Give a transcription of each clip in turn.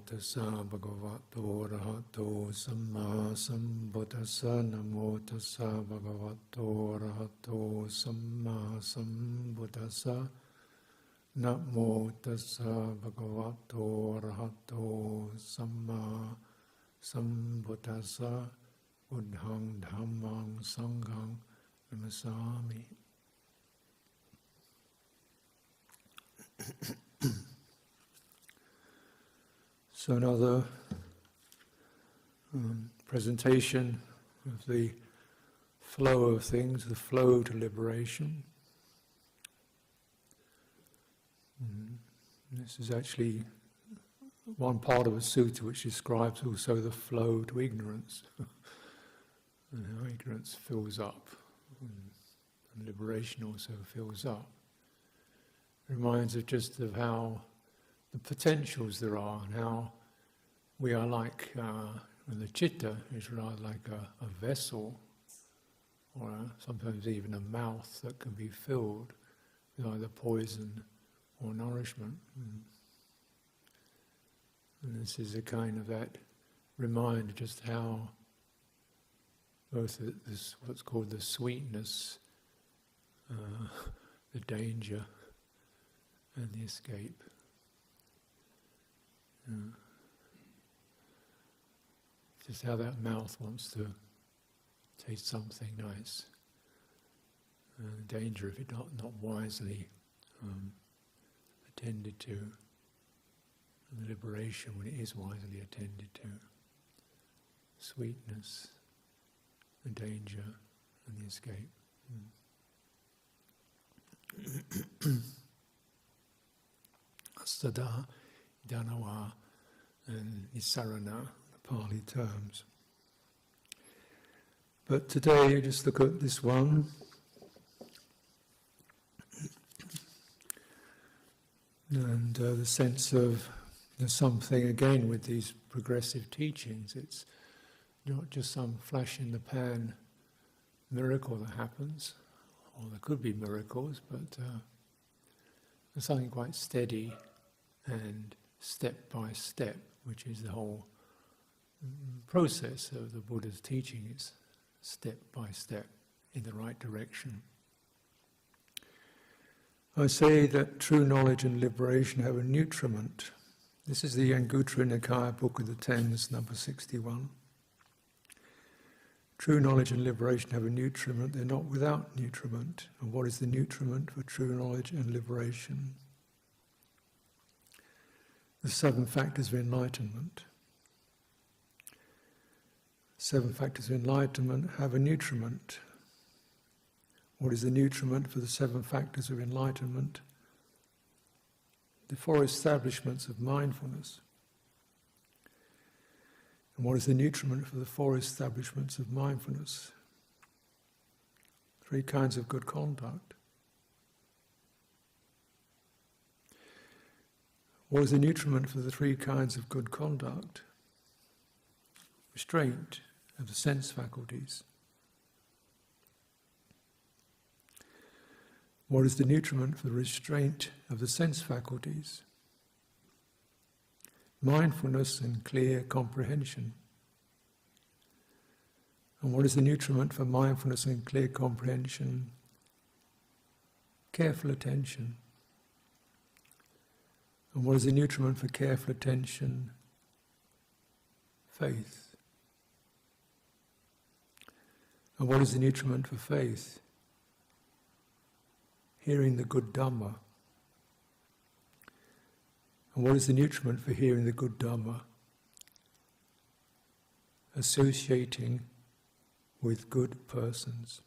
tassa bhagavato arahato samma sambuddhassa. Namo tassa bhagavato arahato samma sambuddhassa. Namo tassa bhagavato arahato samma sambuddhassa. Buddhang dhammang sanghang namasami. So another presentation of the flow of things, the flow to liberation. This is actually one part of a sutta which describes also the flow to ignorance, and how ignorance fills up, and liberation also fills up. It reminds us just of how the potentials there are, and how we are like, the citta is rather like a vessel, or sometimes even a mouth that can be filled with either poison or nourishment. And this is a kind of that reminder just how both this, what's called the sweetness, the danger, and the escape. Just how that mouth wants to taste something nice. The danger if it not wisely attended to. And the liberation when it is wisely attended to. Sweetness, the danger, and the escape. Astada, Danawa, and Nisarana, the Pali terms. But today, just look at this one. And the sense of there's something, again, with these progressive teachings. It's not just some flash in the pan miracle that happens, or there could be miracles, but there's something quite steady and step by step, which is the whole process of the Buddha's teaching. It's step by step in the right direction. I say that true knowledge and liberation have a nutriment. This is the Anguttara Nikaya Book of the Tens, number 61. True knowledge and liberation have a nutriment, they're not without nutriment. And what is the nutriment for true knowledge and liberation? The 7 factors of enlightenment. 7 factors of enlightenment have a nutriment. What is the nutriment for the 7 factors of enlightenment? The 4 establishments of mindfulness. And what is the nutriment for the 4 establishments of mindfulness? 3 kinds of good conduct. What is the nutriment for the 3 kinds of good conduct? Restraint of the sense faculties. What is the nutriment for the restraint of the sense faculties? Mindfulness and clear comprehension. And what is the nutriment for mindfulness and clear comprehension? Careful attention. And what is the nutriment for careful attention? Faith. And what is the nutriment for faith? Hearing the good Dhamma. And what is the nutriment for hearing the good Dhamma? Associating with good persons.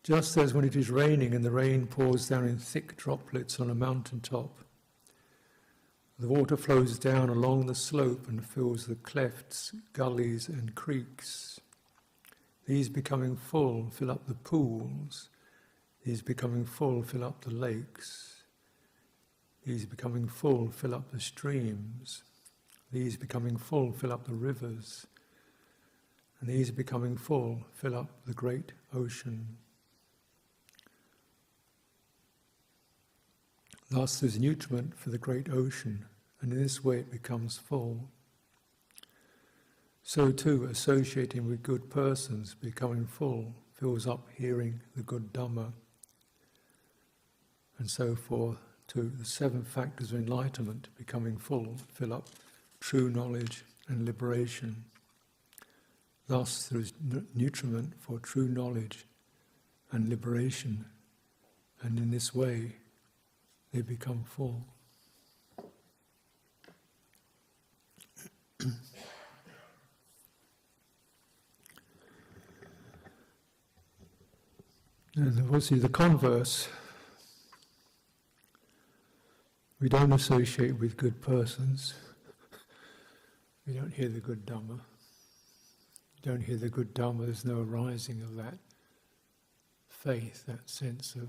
Just as when it is raining and the rain pours down in thick droplets on a mountain top, the water flows down along the slope and fills the clefts, gullies and creeks. These becoming full fill up the pools. These becoming full fill up the lakes. These becoming full fill up the streams. These becoming full fill up the rivers. And these becoming full fill up the great ocean. Thus there's nutriment for the great ocean, and in this way it becomes full. So too, associating with good persons, becoming full, fills up hearing the good Dhamma, and so forth. To the 7 factors of enlightenment, becoming full, fill up true knowledge and liberation. Thus there is nutriment for true knowledge and liberation, and in this way they become full. And obviously the converse, we don't associate with good persons, we don't hear the good Dhamma. Don't hear the good Dhamma, there's no arising of that faith, that sense of,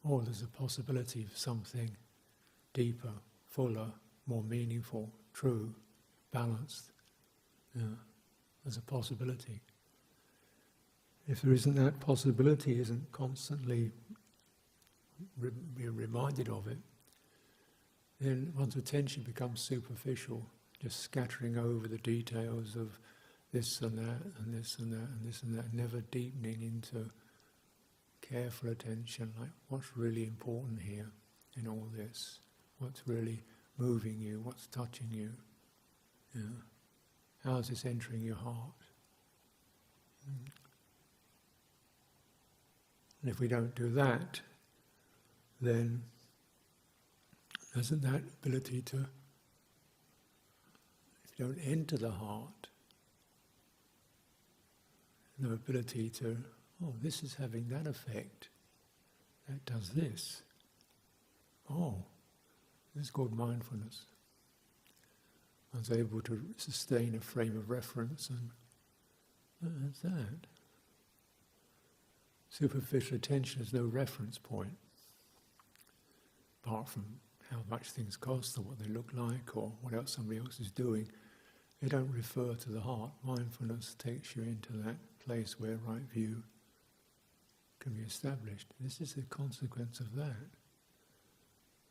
oh, there's a possibility of something deeper, fuller, more meaningful, true, balanced. Yeah, there's a possibility. If there isn't that possibility, isn't constantly being reminded of it, then one's attention becomes superficial, just scattering over the details of this and that, and this and that, and this and that, never deepening into careful attention, like what's really important here in all this, what's really moving you, what's touching you, yeah. How is this entering your heart? And if we don't do that, then isn't that ability to, if you don't enter the heart, no ability to, oh, this is having that effect, that does this. Oh, this is called mindfulness. One's able to sustain a frame of reference, and that's that. Superficial attention has no reference point, apart from how much things cost or what they look like or what else somebody else is doing. They don't refer to the heart. Mindfulness takes you into that place where right view can be established. This is the consequence of that.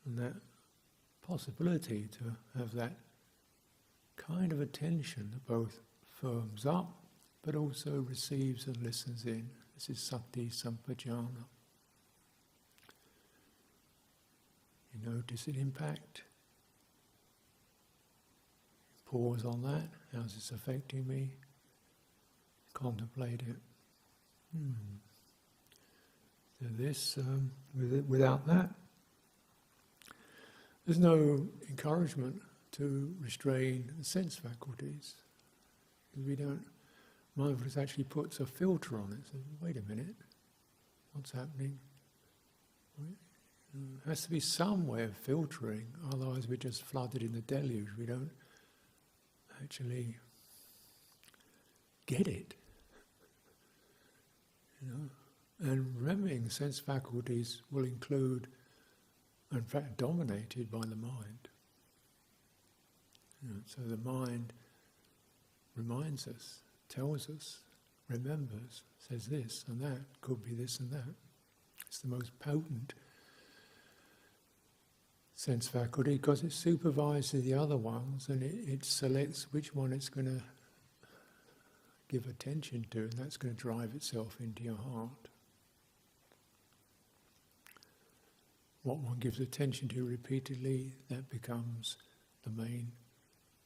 And that possibility to have that kind of attention that both firms up but also receives and listens in. This is sati sampajana. You notice an impact. Pause on that. How's this affecting me? Contemplate it. So this, without that, there's no encouragement to restrain the sense faculties. We don't. Mindfulness actually puts a filter on it. So wait a minute, what's happening? There has to be some way of filtering, otherwise we're just flooded in the deluge. We don't actually get it. And remembering sense faculties will include, in fact, dominated by the mind. So the mind reminds us, tells us, remembers, says this and that, could be this and that. It's the most potent sense faculty because it supervises the other ones and it selects which one it's going to give attention to, and that's going to drive itself into your heart. What one gives attention to repeatedly, that becomes the main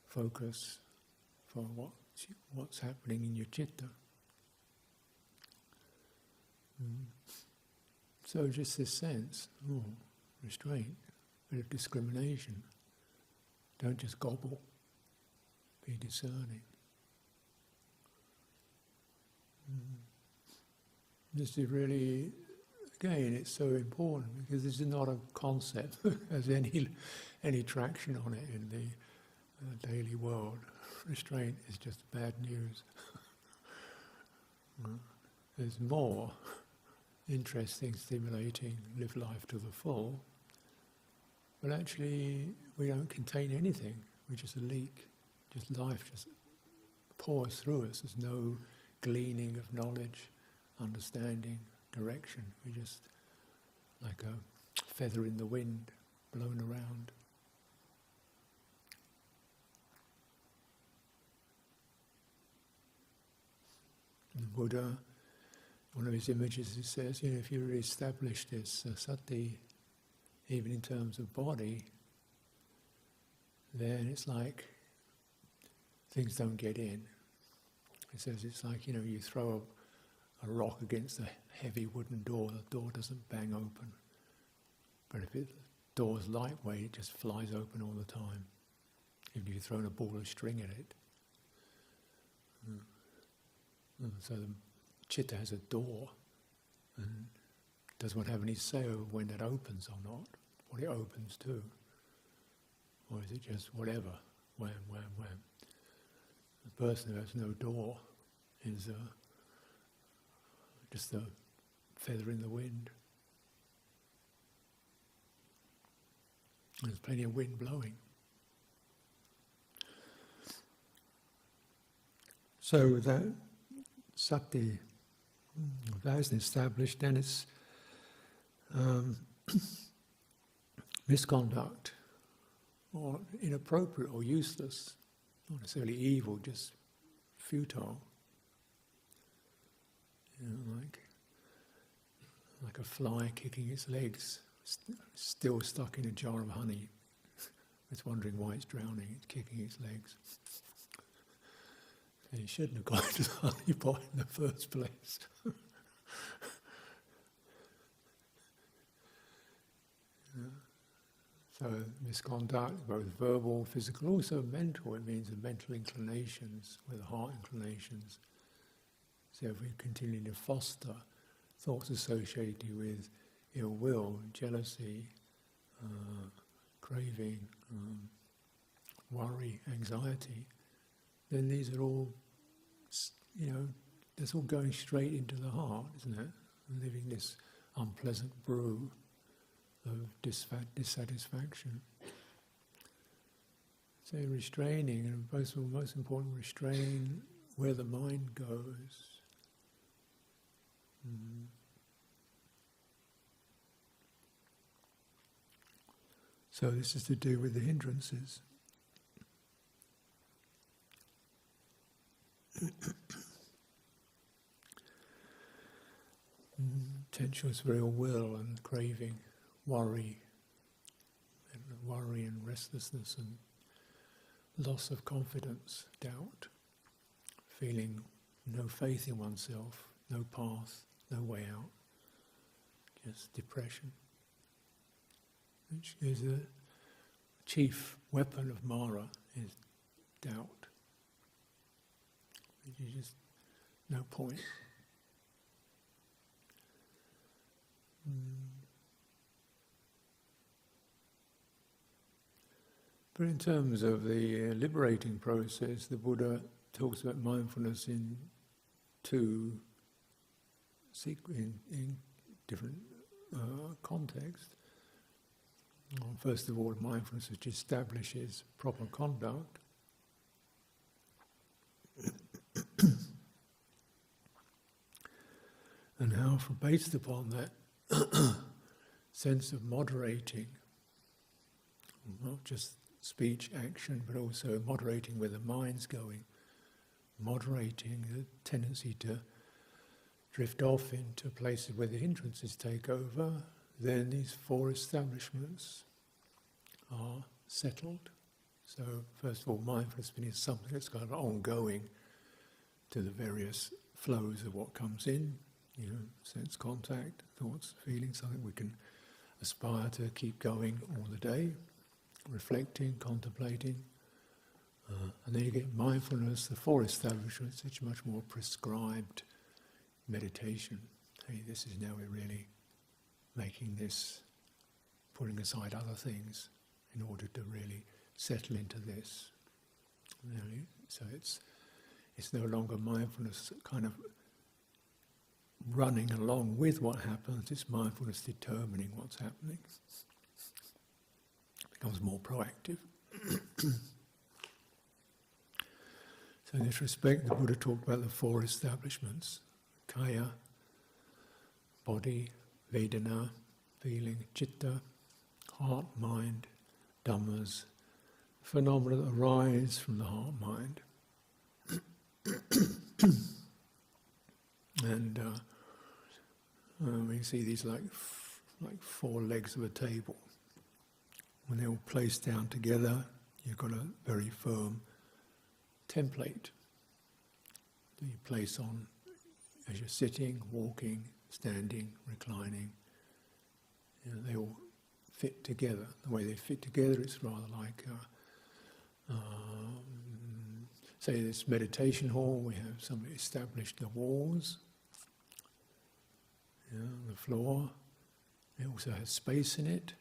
focus for what's happening in your citta. So just this sense, restraint, bit of discrimination. Don't just gobble, be discerning. This is really, again, it's so important because this is not a concept that has any traction on it in the daily world. Restraint is just bad news. There's more interesting, stimulating, live life to the full, but actually we don't contain anything. We're just a leak. Just life just pours through us. There's no gleaning of knowledge, understanding, direction. We're just like a feather in the wind, blown around. The Buddha, one of his images, he says, if you really establish this sati, even in terms of body, then it's like things don't get in. He says it's like, you throw a rock against a heavy wooden door, the door doesn't bang open. But if the door's lightweight, it just flies open all the time. If you've thrown a ball of string at it. So the citta has a door, and does one have any say over when that opens or not? What it opens to? Or is it just whatever? Wham, wham, wham. The person who has no door is just a feather in the wind. There's plenty of wind blowing. So that sati, if that isn't established, then it's misconduct, or inappropriate, or useless. Not necessarily evil, just futile. Like a fly kicking its legs, still stuck in a jar of honey. It's wondering why it's drowning, it's kicking its legs. And it shouldn't have gone to the honey pot in the first place. So misconduct, both verbal, physical, also mental. It means the mental inclinations, with the heart inclinations. So if we continue to foster thoughts associated with ill will, jealousy, craving, worry, anxiety, then these are all, that's all going straight into the heart, isn't it? Living this unpleasant brew of dissatisfaction. So restraining, and most important, restrain where the mind goes. So this is to do with the hindrances. Potentials for ill will and craving, worry and restlessness and loss of confidence, doubt, feeling no faith in oneself, no path, no way out, just depression, which is the chief weapon of Mara, is doubt. Which is just no point. But in terms of the liberating process, the Buddha talks about mindfulness in different contexts. First of all, mindfulness which establishes proper conduct. And how, based upon that sense of moderating, not just speech, action, but also moderating where the mind's going, moderating the tendency to drift off into places where the hindrances take over, then these four establishments are settled. So first of all, mindfulness is something that's kind of ongoing to the various flows of what comes in, sense contact, thoughts, feelings, something we can aspire to keep going all the day, reflecting, contemplating. And then you get mindfulness, the four establishments, which are much more prescribed meditation. Hey, this is now we're really making this, putting aside other things in order to really settle into this. So it's no longer mindfulness kind of running along with what happens, it's mindfulness determining what's happening. It becomes more proactive. So in this respect, the Buddha talked about the four establishments: kaya, body, vedana, feeling, citta, heart-mind dhammas, phenomena that arise from the heart-mind. And we see these like four legs of a table. When they're all placed down together, you've got a very firm template that you place on as you're sitting, walking, standing, reclining. You know, they all fit together. The way they fit together, it's rather like, say this meditation hall, we have somebody established the walls, the floor. It also has space in it.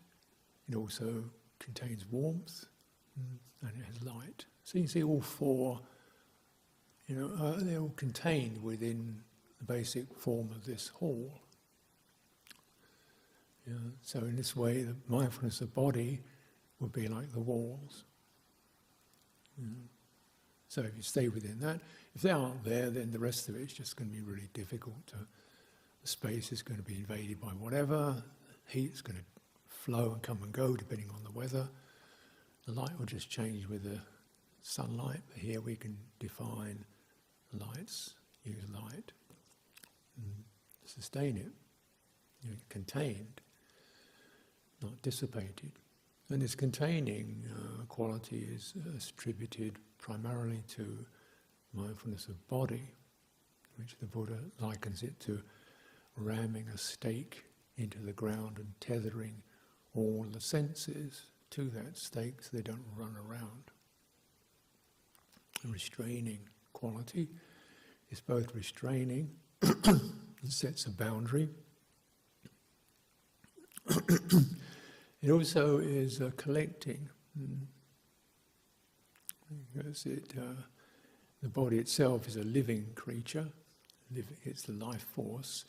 It also contains warmth, and it has light. So you can see all four, they're all contained within the basic form of this hall. So in this way, the mindfulness of body would be like the walls. So if you stay within that, if they aren't there, then the rest of it is just going to be really difficult. The space is going to be invaded by whatever, heat's going to flow and come and go depending on the weather. The light will just change with the sunlight, but here we can define lights, use light, sustain it. Contained, not dissipated. And this containing quality is attributed primarily to mindfulness of body, which the Buddha likens it to ramming a stake into the ground and tethering all the senses to that stake so they don't run around. The restraining quality is both restraining, it sets a boundary. It also is collecting, because the body itself is a living creature, it's the life force,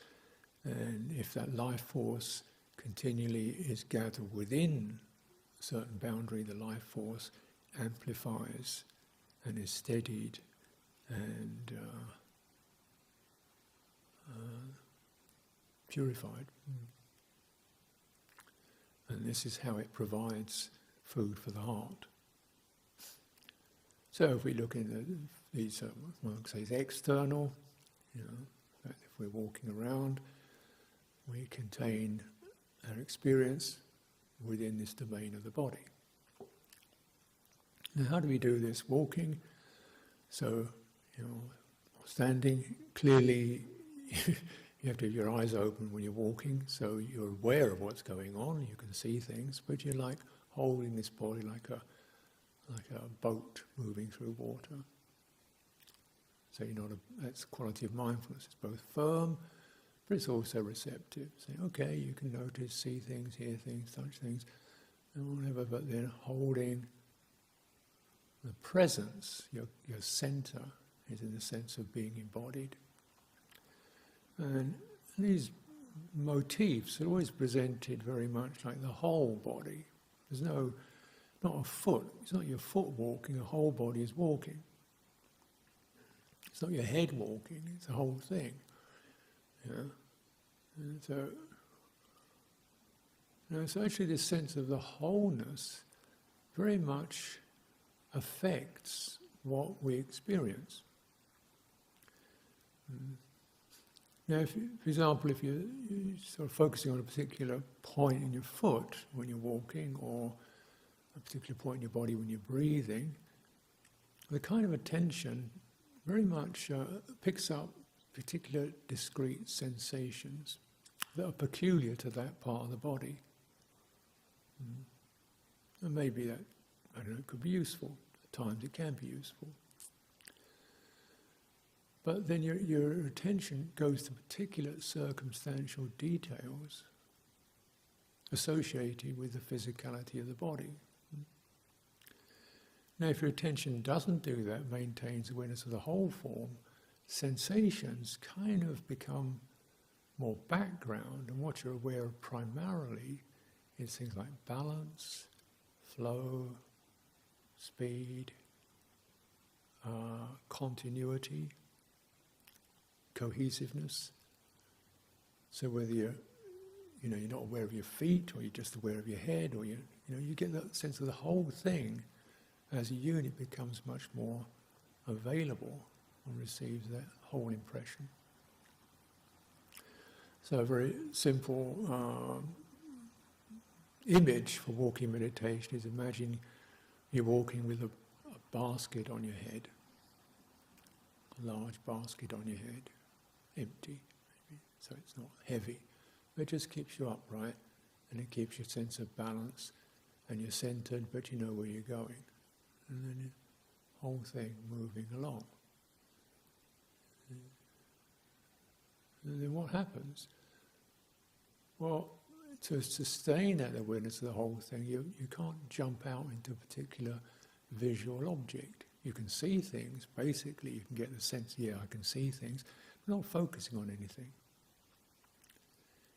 and if that life force continually is gathered within a certain boundary, the life force amplifies and is steadied and purified. And this is how it provides food for the heart. So if we look in these, one could say is external, if we're walking around, we contain our experience within this domain of the body. Now how do we do this? Walking, so, standing, clearly you have to have your eyes open when you're walking, so you're aware of what's going on, you can see things, but you're like holding this body like a boat moving through water. So that's the quality of mindfulness. It's both firm, but it's also receptive. Saying, okay, you can notice, see things, hear things, touch things, and whatever, but then holding the presence, your center, is in the sense of being embodied. And these motifs are always presented very much like the whole body. There's not a foot, it's not your foot walking, the whole body is walking. It's not your head walking, it's the whole thing. And so actually this sense of the wholeness very much affects what we experience. Now, for example, if you're sort of focusing on a particular point in your foot when you're walking, or a particular point in your body when you're breathing, the kind of attention very much picks up particular discrete sensations that are peculiar to that part of the body. And maybe that, it could be useful. At times it can be useful. But then your attention goes to particular circumstantial details associated with the physicality of the body. Now, if your attention doesn't do that, maintains awareness of the whole form, sensations kind of become more background, and what you're aware of primarily is things like balance, flow, speed, continuity, cohesiveness. So whether you're you're not aware of your feet, or you're just aware of your head, or you get that sense of the whole thing as a unit becomes much more available and receives that whole impression. So a very simple image for walking meditation is, imagine you're walking with a basket on your head, a large basket on your head, empty, maybe, so it's not heavy, but it just keeps you upright, and it keeps your sense of balance, and you're centered, but you know where you're going, and then the whole thing moving along. And then what happens? Well, to sustain that awareness of the whole thing, you can't jump out into a particular visual object. You can see things, basically you can get the sense, yeah, I can see things, but not focusing on anything.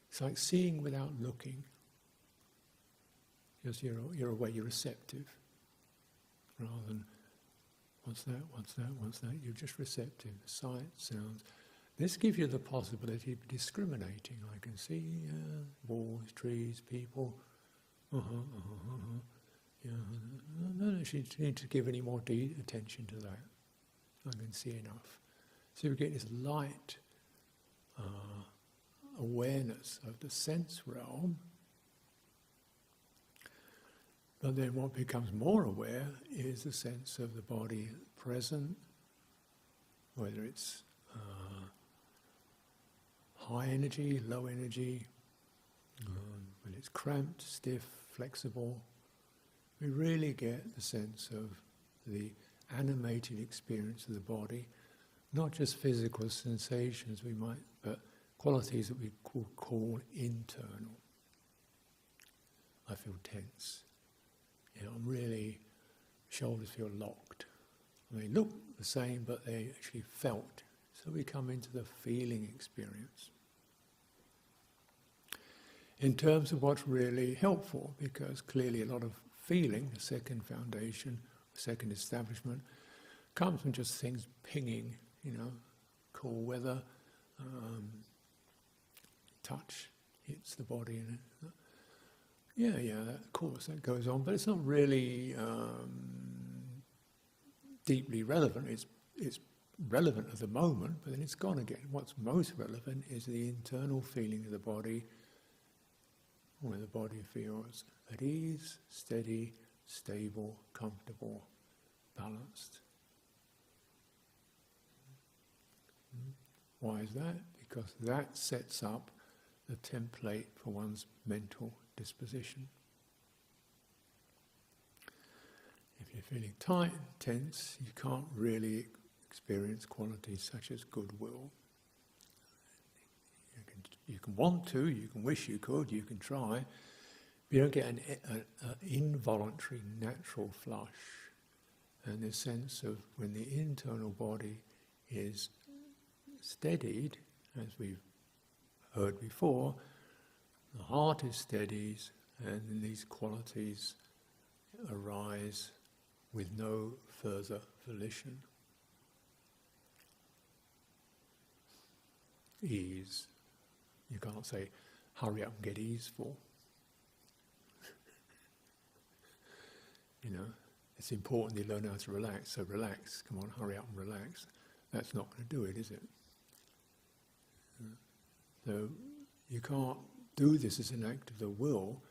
It's like seeing without looking. Because you're aware, you're receptive. Rather than, what's that, you're just receptive, sight, sounds. This gives you the possibility of discriminating. I can see walls, trees, people. Yeah. I don't actually need to give any more attention to that. I can see enough. So you get this light awareness of the sense realm. But then what becomes more aware is the sense of the body present, whether it's high energy, low energy, when it's cramped, stiff, flexible. We really get the sense of the animated experience of the body, not just physical sensations but qualities that we call internal. I feel tense. I'm really, shoulders feel locked. They look the same, but they actually felt. So we come into the feeling experience. In terms of what's really helpful, because clearly a lot of feeling, the second foundation, second establishment, comes from just things pinging, cool weather, touch hits the body, and of course that goes on, but it's not really deeply relevant. It's relevant at the moment, but then it's gone again. What's most relevant is the internal feeling of the body, where the body feels at ease, steady, stable, comfortable, balanced. Why is that? Because that sets up the template for one's mental disposition. If you're feeling tight and tense, you can't really experience qualities such as goodwill. You can want to, you can wish you could, you can try, but you don't get an involuntary natural flush. And the sense of when the internal body is steadied, as we've heard before, the heart is steadied, and these qualities arise with no further volition. Ease. You can't say, hurry up and get easeful. It's important you learn how to relax, so relax, come on, hurry up and relax. That's not going to do it, is it? So you can't do this as an act of the will,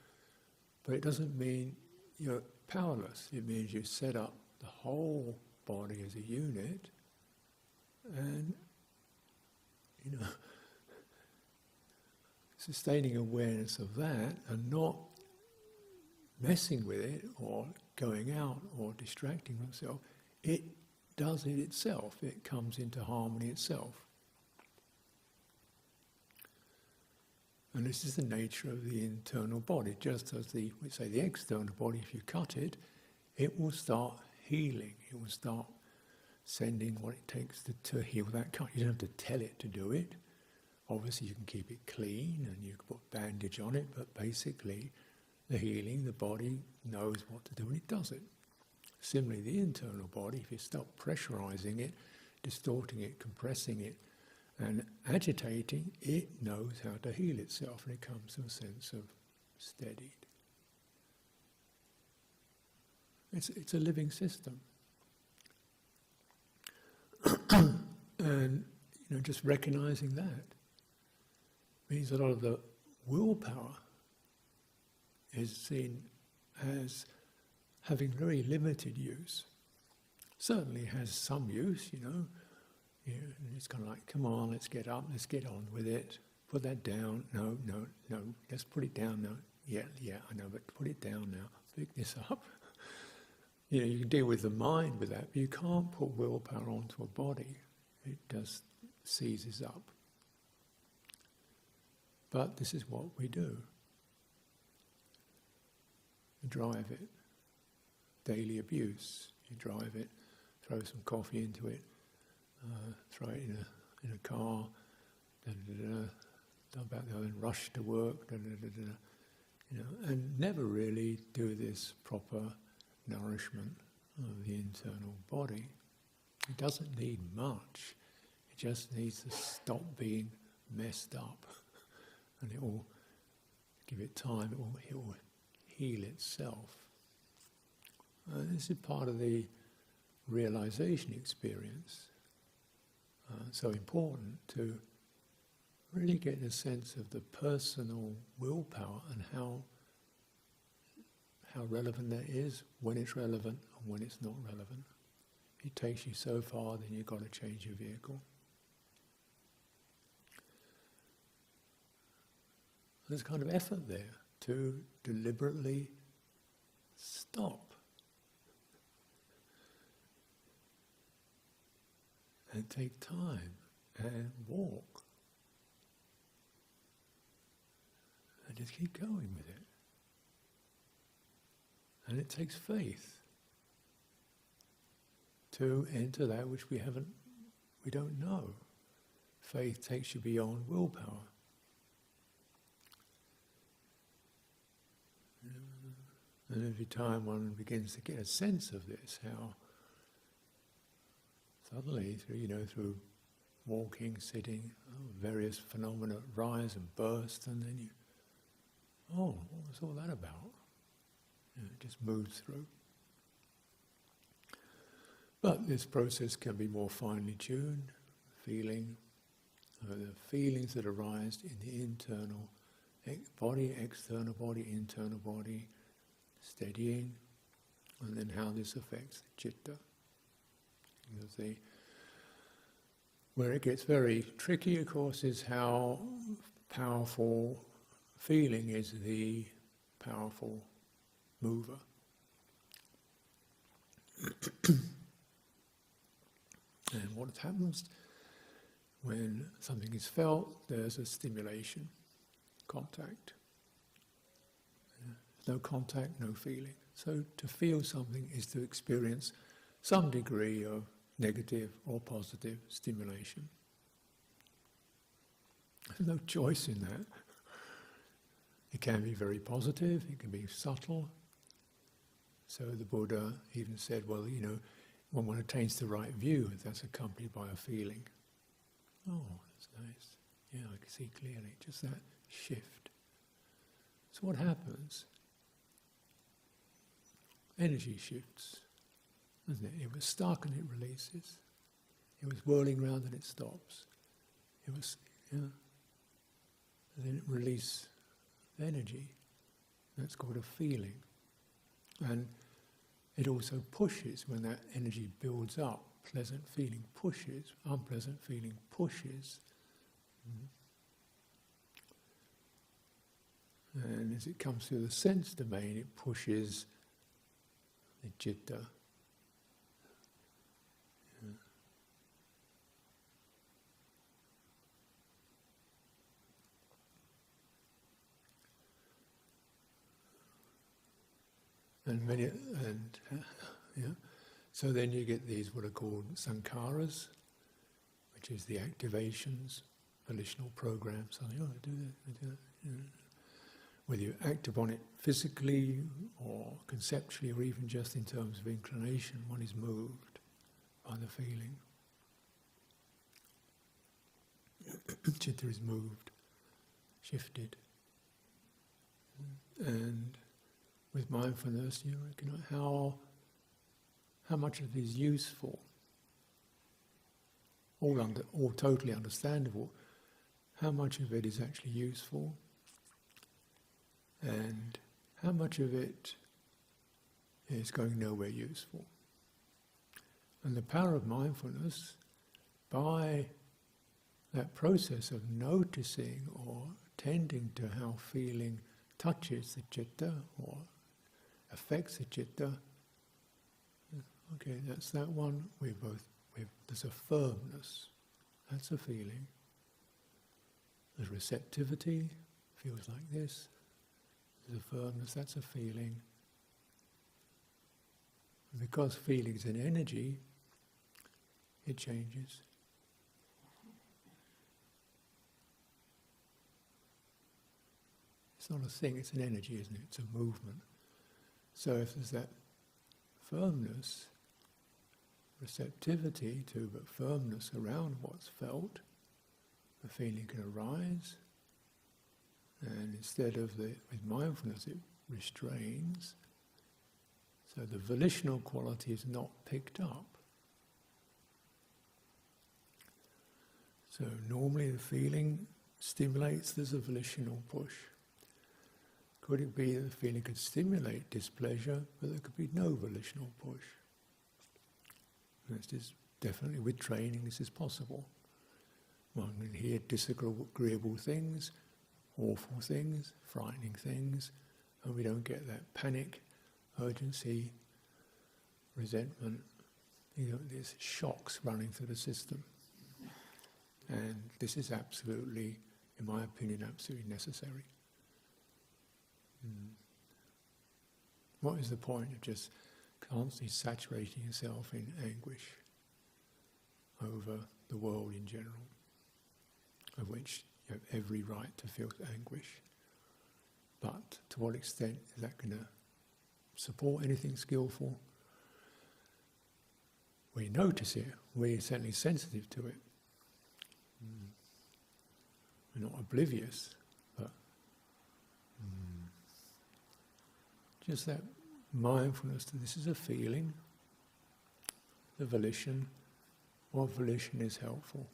but it doesn't mean you're powerless. It means you set up the whole body as a unit, and sustaining awareness of that and not messing with it or going out or distracting oneself. It does it itself. It comes into harmony itself. And this is the nature of the internal body. Just as the external body, if you cut it, it will start healing. It will start sending what it takes to heal that cut. You don't have to tell it to do it. Obviously you can keep it clean and you can put bandage on it, but basically the healing, the body knows what to do and it does it. Similarly, the internal body, if you stop pressurizing it, distorting it, compressing it, And agitating, it knows how to heal itself, and it comes to a sense of steadied. It's a living system. And just recognizing that means a lot of the willpower is seen as having very limited use. Certainly has some use, and it's kind of like, come on, let's get up, let's get on with it. Put that down. No, let's put it down now. Yeah, I know, but put it down now. Pick this up. You can deal with the mind with that, but you can't put willpower onto a body. It just seizes up. But this is what we do. You drive it. Daily abuse. You drive it, throw some coffee into it, throw it in a car, then rush to work, and never really do this proper nourishment of the internal body. It doesn't need much. It just needs to stop being messed up, and it will give it time. It will heal itself. This is part of the realization experience. So important to really get a sense of the personal willpower and how relevant that is, when it's relevant and when it's not relevant. It takes you so far, then you've got to change your vehicle. There's kind of effort there to deliberately stop and take time and walk and just keep going with it. And it takes faith to enter that which we don't know. Faith takes you beyond willpower. And every time one begins to get a sense of this, how suddenly, through walking, sitting, various phenomena rise and burst, and then what was all that about? It just moves through. But this process can be more finely tuned, the feelings that arise in the internal body, external body, internal body, steadying, and then how this affects the citta. Where it gets very tricky, of course, is how powerful feeling is the powerful mover. And what happens when something is felt, there's a stimulation, contact. No contact, no feeling. So to feel something is to experience some degree of negative or positive stimulation. There's no choice in that. It can be very positive, it can be subtle. So the Buddha even said, when one attains the right view, that's accompanied by a feeling. Oh, that's nice. Yeah, I can see clearly, just that shift. So what happens? Energy shifts, doesn't it? It was stuck and it releases. It was whirling round and it stops. It was, and then it releases energy. That's called a feeling. And it also pushes, when that energy builds up, pleasant feeling pushes, unpleasant feeling pushes. And as it comes through the sense domain, it pushes the citta. So then you get these what are called sankharas, which is the activations, volitional programs. Something, do that. Whether you act upon it physically or conceptually or even just in terms of inclination, one is moved by the feeling. Chitta is moved, shifted. And with mindfulness, you recognize how much of it is useful, all totally understandable. How much of it is actually useful, and how much of it is going nowhere useful. And the power of mindfulness, by that process of noticing or tending to how feeling touches the citta or affects the citta, okay, that's that one. There's a firmness, that's a feeling. There's receptivity, feels like this. There's a firmness, that's a feeling. And because feeling is an energy, it changes. It's not a thing, it's an energy, isn't it? It's a movement. So if there's that firmness, receptivity to, but firmness around what's felt, the feeling can arise, and instead of with mindfulness it restrains, so the volitional quality is not picked up. So normally the feeling stimulates, there's a volitional push. Could it be that the feeling could stimulate displeasure, but there could be no volitional push? This is definitely, with training, this is possible. One can hear disagreeable things, awful things, frightening things, and we don't get that panic, urgency, resentment, there's shocks running through the system. And this is absolutely, in my opinion, absolutely necessary. What is the point of just constantly saturating yourself in anguish over the world in general, of which you have every right to feel anguish? But to what extent is that going to support anything skillful? We notice it, we're certainly sensitive to it. We're not oblivious, but just that mindfulness that this is a feeling, the volition, what volition is helpful.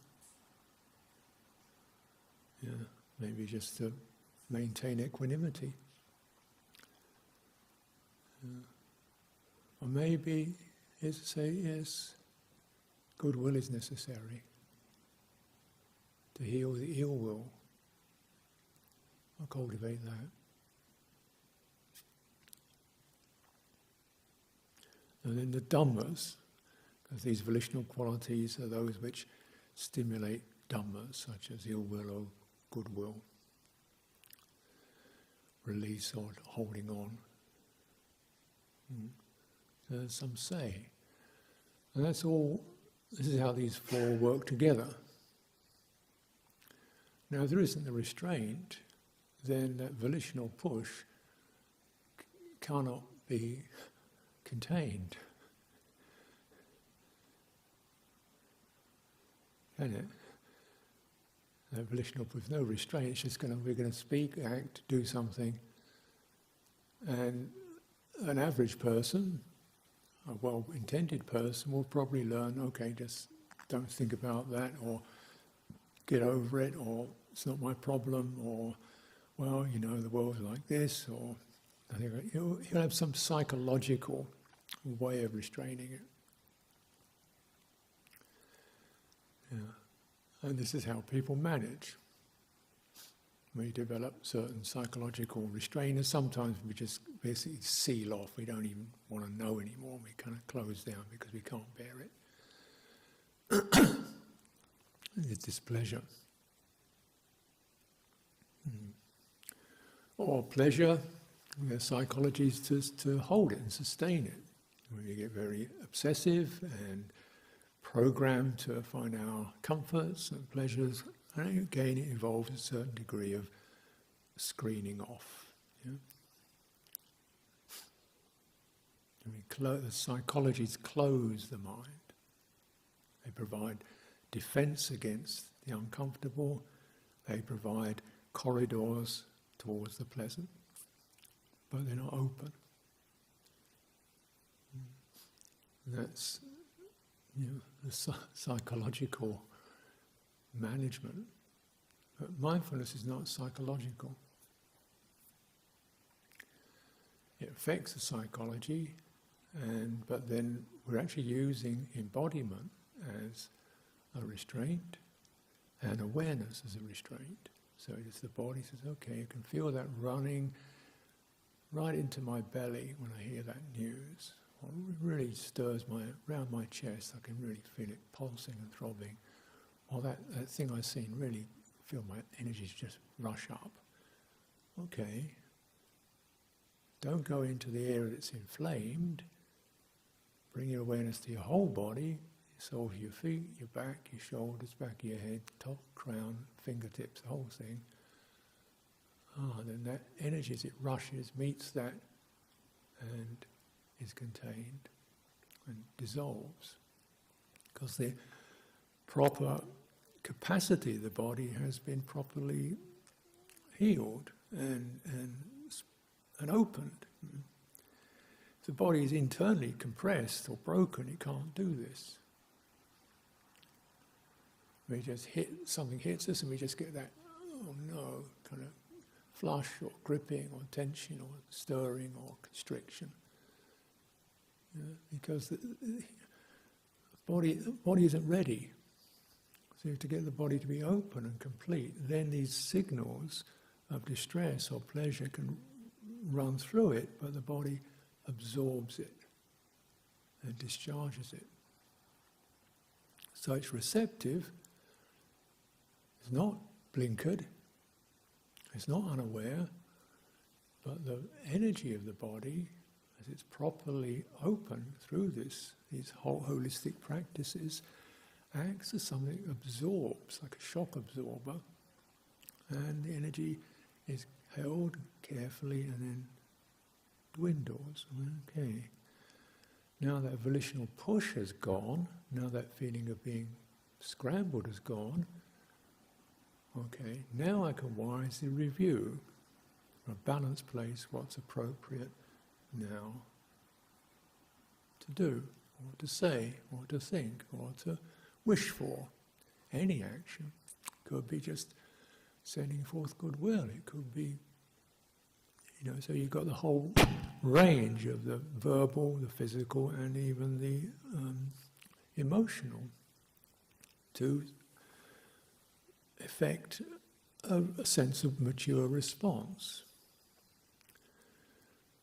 Yeah, maybe just to maintain equanimity. Or maybe it's to say, yes, goodwill is necessary to heal the ill will. I'll cultivate that. And then the Dhammas, because these volitional qualities are those which stimulate Dhammas, such as ill will or goodwill, release or holding on. So there's some say. And that's all, this is how these four work together. Now if there isn't the restraint, then that volitional push cannot be contained. Can it? That volitional push, no restraint, it's just we're going to speak, act, do something. And an average person, a well-intended person, will probably learn, okay, just don't think about that, or get over it, or it's not my problem, or, well, the world's like this, or I think he'll have some psychological way of restraining it. Yeah. And this is how people manage. We develop certain psychological restrainers. Sometimes we just basically seal off. We don't even want to know anymore. We kind of close down because we can't bear it. It's displeasure. Or pleasure. There's psychologies to hold it and sustain it. We get very obsessive and programmed to find our comforts and pleasures, and again it involves a certain degree of screening off. Yeah? The psychologies close the mind. They provide defense against the uncomfortable, They provide corridors towards the pleasant, but they're not open. That's, the psychological management. But mindfulness is not psychological. It affects the psychology, but then we're actually using embodiment as a restraint and awareness as a restraint. So it's the body says, okay, you can feel that running right into my belly when I hear that news. Or it really stirs around my chest. I can really feel it pulsing and throbbing. Or that thing I've seen, really feel my energies just rush up. Okay. Don't go into the area that's inflamed. Bring your awareness to your whole body, soles of your feet, your back, your shoulders, back of your head, top, crown, fingertips, the whole thing. Then that energy as it rushes, meets that, and is contained and dissolves. Because the proper capacity of the body has been properly healed and opened. If the body is internally compressed or broken, it can't do this. We just something hits us and we just get that, oh no, kind of flush or gripping or tension or stirring or constriction. Because the body isn't ready. So to get the body to be open and complete, then these signals of distress or pleasure can run through it, but the body absorbs it and discharges it. So it's receptive, it's not blinkered, it's not unaware, but the energy of the body, as it's properly open through these whole holistic practices, acts as something that absorbs, like a shock absorber, and the energy is held carefully and then dwindles. Okay. Now that volitional push has gone, now that feeling of being scrambled has gone, okay, now I can wisely review from a balanced place what's appropriate now to do, or to say, or to think, or to wish for. Any action could be just sending forth goodwill. It could be, so you've got the whole range of the verbal, the physical, and even the emotional to effect a sense of mature response.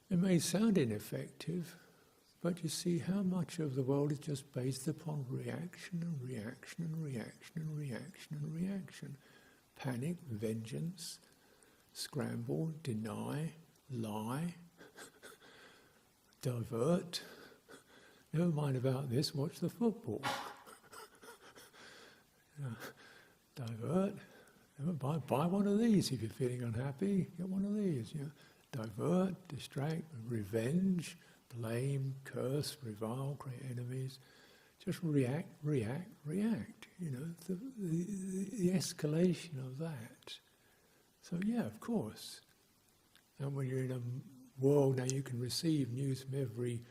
It may sound ineffective, but you see how much of the world is just based upon reaction and reaction and reaction and reaction and reaction. Panic, vengeance, scramble, deny, lie, divert. Never mind about this, watch the football. Divert. Buy one of these if you're feeling unhappy. Get one of these. Divert, distract, revenge, blame, curse, revile, create enemies. Just react. The escalation of that. So yeah, of course. And when you're in a world now, you can receive news from every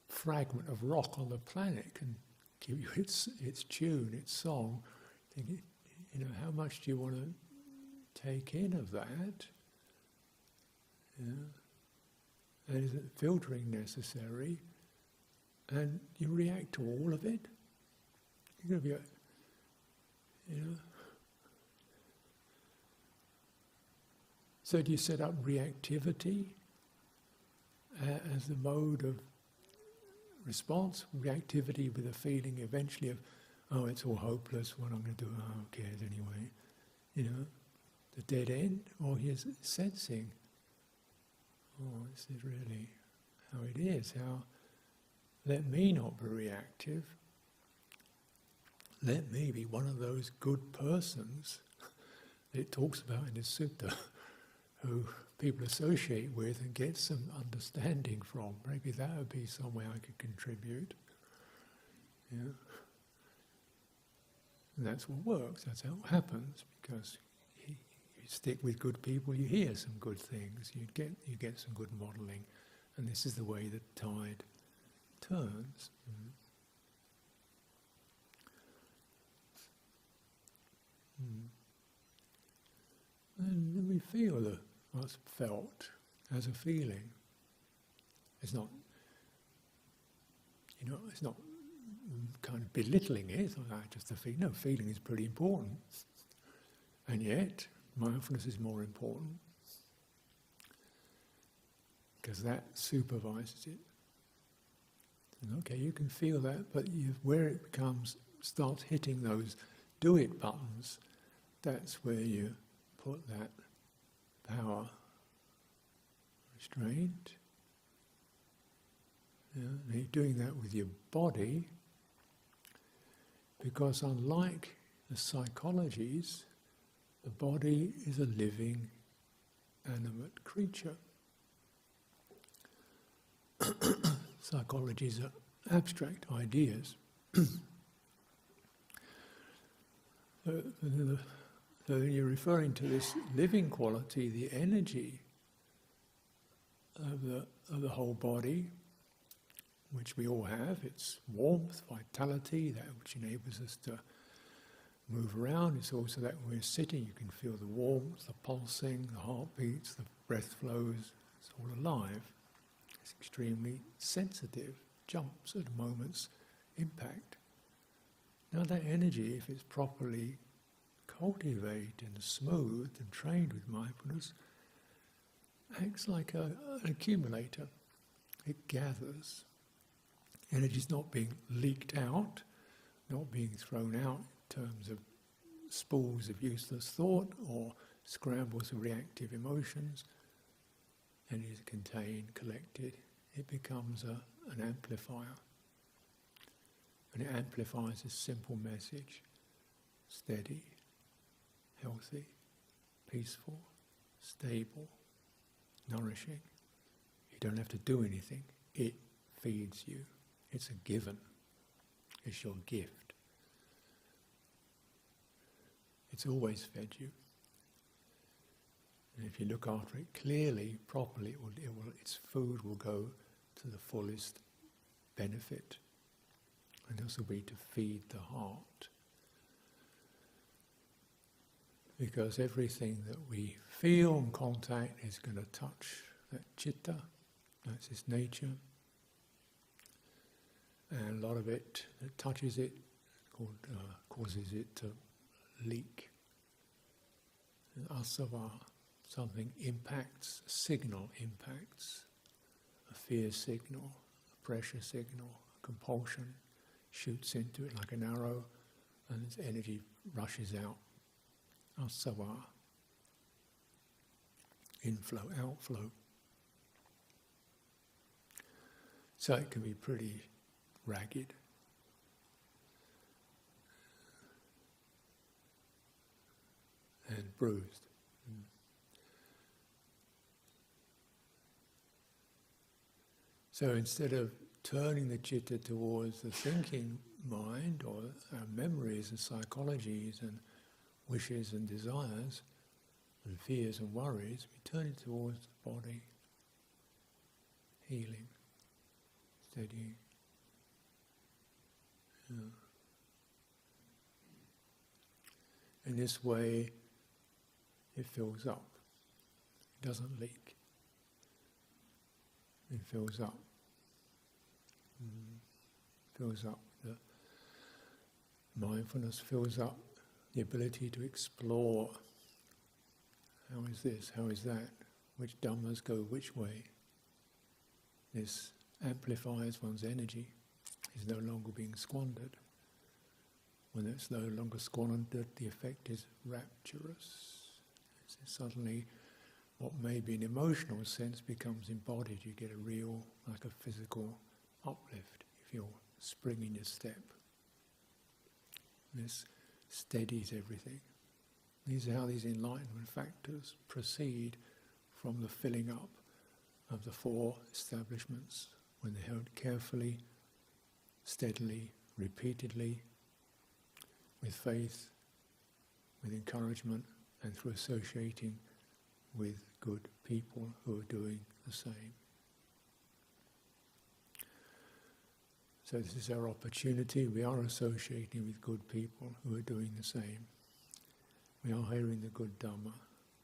fragment of rock on the planet, can give you its tune, its song. Thinking, how much do you want to take in of that? And is it filtering necessary? And you react to all of it. You're going to be, So do you set up reactivity as the mode of response? Reactivity with a feeling eventually of, oh, it's all hopeless, what I'm going to do, who cares anyway? The dead end? Or he's sensing, oh, this is really how it is, how let me not be reactive. Let me be one of those good persons that it talks about in this sutta, who people associate with and get some understanding from. Maybe that would be some way I could contribute. And that's what works, that's how it happens, because stick with good people, you hear some good things, you get some good modelling, and this is the way the tide turns. And we feel what's felt as a feeling. It's not, it's not kind of belittling it. It's not just a feeling. No, feeling is pretty important. And yet, mindfulness is more important. Because that supervises it. And okay, you can feel that, but where it starts hitting those do it buttons, that's where you put that power, restraint. And you're doing that with your body, because unlike the psychologies, the body is a living, animate creature. Psychologies are abstract ideas. So you're referring to this living quality, the energy of the whole body, which we all have. It's warmth, vitality, that which enables us to move around. It's also that when we're sitting, you can feel the warmth, the pulsing, the heartbeats, the breath flows. It's all alive. It's extremely sensitive, jumps at a moment's impact. Now that energy, if it's properly cultivated and smoothed and trained with mindfulness, acts like an accumulator. It gathers. Energy's not being leaked out, not being thrown out in terms of spools of useless thought or scrambles of reactive emotions. Energy is contained, collected. It becomes an amplifier. And it amplifies a simple message: steady, healthy, peaceful, stable, nourishing. You don't have to do anything. It feeds you. It's a given. It's your gift. It's always fed you. And if you look after it clearly, properly, its food will go to the fullest benefit. And this will be to feed the heart. Because everything that we feel and contact is going to touch that citta, that's its nature. And a lot of it that touches it causes it to leak. And asava, something impacts, a signal impacts, a fear signal, a pressure signal, a compulsion shoots into it like an arrow, and its energy rushes out. Asava, inflow, outflow. So it can be pretty ragged. And bruised. So instead of turning the citta towards the thinking mind or our memories and psychologies and wishes and desires and fears and worries, we turn it towards the body, healing, steadying. In this way, it fills up. It doesn't leak. It fills up. Fills up. The mindfulness fills up the ability to explore. How is this? How is that? Which dhammas go which way? This amplifies one's energy. It's no longer being squandered. When it's no longer squandered, the effect is rapturous. Suddenly, what may be an emotional sense becomes embodied. You get a real, like a physical uplift. You feel spring in your step. This steadies everything. These are how these enlightenment factors proceed from the filling up of the four establishments when they're held carefully, steadily, repeatedly, with faith, with encouragement, and through associating with good people who are doing the same. So this is our opportunity. We are associating with good people who are doing the same. We are hearing the good Dhamma.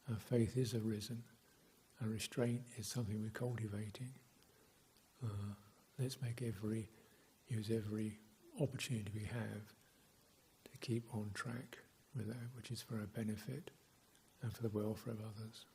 Our faith is arisen. Our restraint is something we're cultivating. Let's use every opportunity we have to keep on track with that, which is for our benefit and for the welfare of others.